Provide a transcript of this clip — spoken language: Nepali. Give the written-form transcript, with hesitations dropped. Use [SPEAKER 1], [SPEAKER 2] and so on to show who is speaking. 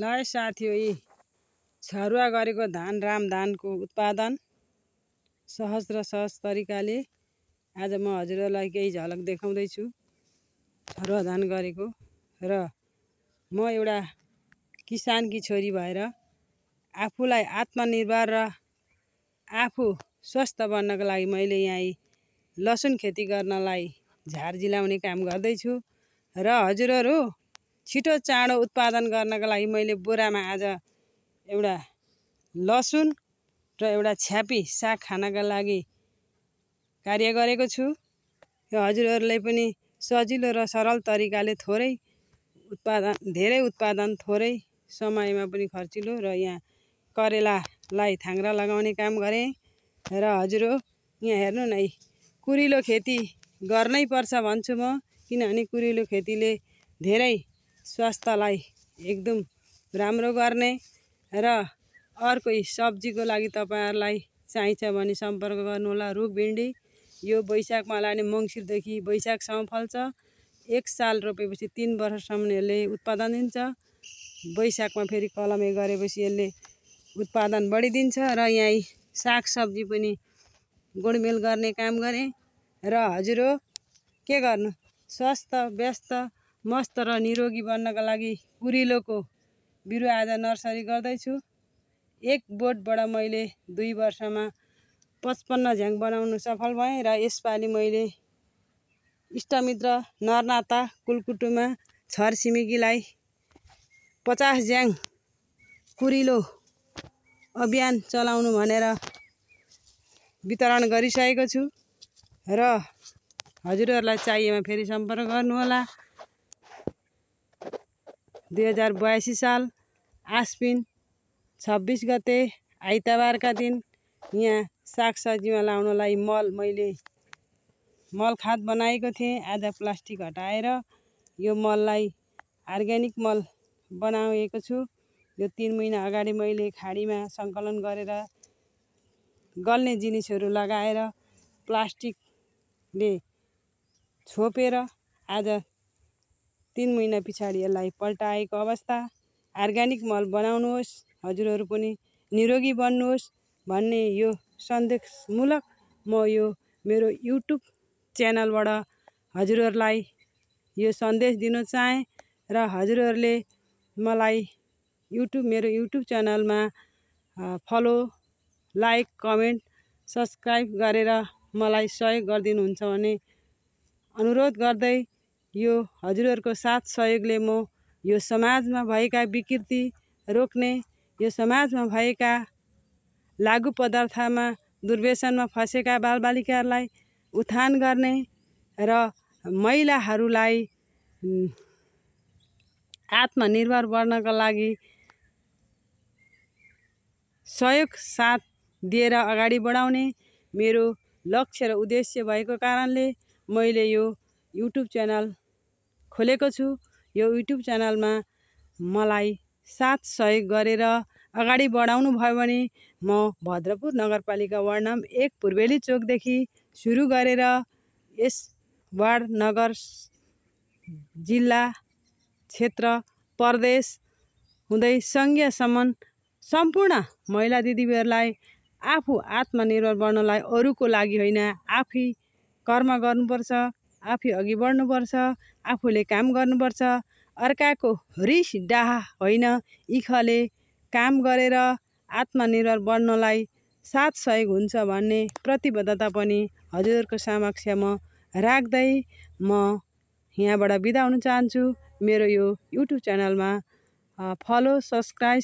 [SPEAKER 1] ल साथीहरु, यी छरुवा गरेको धान रामधानको उत्पादन सहज र सहज तरिकाले आज म हजुरहरुलाई केही झलक देखाउँदै छु। छरुवा धान गरेको र म एउटा किसानकी छोरी भएर आफूलाई आत्मनिर्भर र आफू स्वस्थ बन्नको लागि मैले यहाँ लसुन खेती गर्नलाई झार जिलाउने काम गर्दै छु र हजुरहरु छिटो चाँडो उत्पादन गर्नका लागि मैले बोरामा आज एउटा लसुन र एउटा छ्यापी साग खानका लागि कार्य गरेको छु। यो हजुरहरुलाई पनि सजिलो र सरल तरिकाले धेरै उत्पादन थोरै समयमा पनि खर्चिलो र यहाँ करेलालाई थाङ्ग्रा लगाउने काम गरे र हजुर यहाँ हेर्नु न, कुरिलो खेती गर्नै पर्छ भन्छु म, किनभने कुरिलो खेतीले धेरै स्वास्थ्यलाई एकदम राम्रो गर्ने र अर्को सब्जीको लागि तपाईहरुलाई चाहिन्छ भने सम्पर्क गर्नुहोला। रुख भिन्डी यो वैशाखमा लाने मङ्सिरदेखि वैशाखसम्म फल्छ। एक साल रोपेपछि 3 वर्षसम्म यसले उत्पादन दिन्छ। वैशाखमा फेरि कलमे गरेपछि यसले उत्पादन बढिदिन्छ र यहाँ साग सब्जी पनि गोडमेल गर्ने काम गरे र हजुर के गर्नु, स्वस्थ व्यस्त मस्त र निरोगी बन्नका लागि कुरिलोको बिरुवा आज नर्सरी गर्दैछु। एक बोटबाट मैले 2 वर्षमा 55 झ्याङ बनाउन सफल भएँ र यसपालि मैले इष्टमित्र नरनाता कुलकुटुमा छरछिमेकीलाई 50 झ्याङ कुरिलो अभियान चलाउनु भनेर वितरण गरिसकेको छु र हजुरहरुलाई चाहिएमा फेरि सम्पर्क गर्नुहोला। 2082 साल आश्विन 26 गते आइतबारका दिन यहाँ सागसब्जीमा लाउनलाई मैले मल खाद बनाएको थिएँ। आज प्लास्टिक हटाएर यो मललाई अर्ग्यानिक मल बनाएको छु। यो 3 महिना अगाडि मैले खाडीमा सङ्कलन गरेर गल्ने जिनिसहरू लगाएर प्लास्टिकले छोपेर आज 3 महिना पछाडि यसलाई पल्टाएको अवस्था। अर्ग्यानिक मल बनाउनुहोस्, हजुरहरु पनि निरोगी बन्नुहोस् भन्ने यो सन्देशमूलक म यो मेरो युट्युब च्यानलबाट हजुरहरुलाई यो सन्देश दिन चाहे र हजुरहरुले मलाई मेरो युट्युब च्यानलमा फलो, लाइक, कमेन्ट, सब्स्क्राइब गरेर मलाई सहयोग गरिदिनुहुन्छ भने अनुरोध गर्दै यो हजुरहरुको साथ सहयोगले म यो समाजमा भएका विकृति रोक्ने, यो समाजमा भएका लागु पदार्थमा दुर्व्यसनमा फसेका बालबालिकाहरूलाई उत्थान गर्ने र महिलाहरूलाई आत्मनिर्भर बन्नका लागि सहयोग साथ दिएर अगाडि बढाउने मेरो लक्ष्य र उद्देश्य भएको कारणले मैले यो युट्युब च्यानल खोलेको छु। यो युट्युब च्यानलमा मलाई साथ सहयोग गरेर अगाडि बढाउनु भयो भने म भद्रपुर नगरपालिका वार्ड नम्बर 1 पूर्वेली चोकदेखि सुरु गरेर यस वार्ड, नगर, जिल्ला, क्षेत्र, प्रदेश हुँदै सङ्घीयसम्म सम्पूर्ण महिला दिदीबहिनीलाई आफू आत्मनिर्भर बन्नलाई अरूको लागि होइन, आफै कर्म गर्नुपर्छ, आफै अघि बढ्नुपर्छ, आफूले काम गर्नुपर्छ, अर्काको रिस डाहा होइन, इखले काम गरेर आत्मनिर्भर बन्नलाई साथ सहयोग हुन्छ भन्ने प्रतिबद्धता पनि हजुरहरुको समक्ष म राख्दै म यहाँबाट बिदा हुन चाहन्छु। मेरो यो युट्युब च्यानलमा फलो, सब्स्क्राइब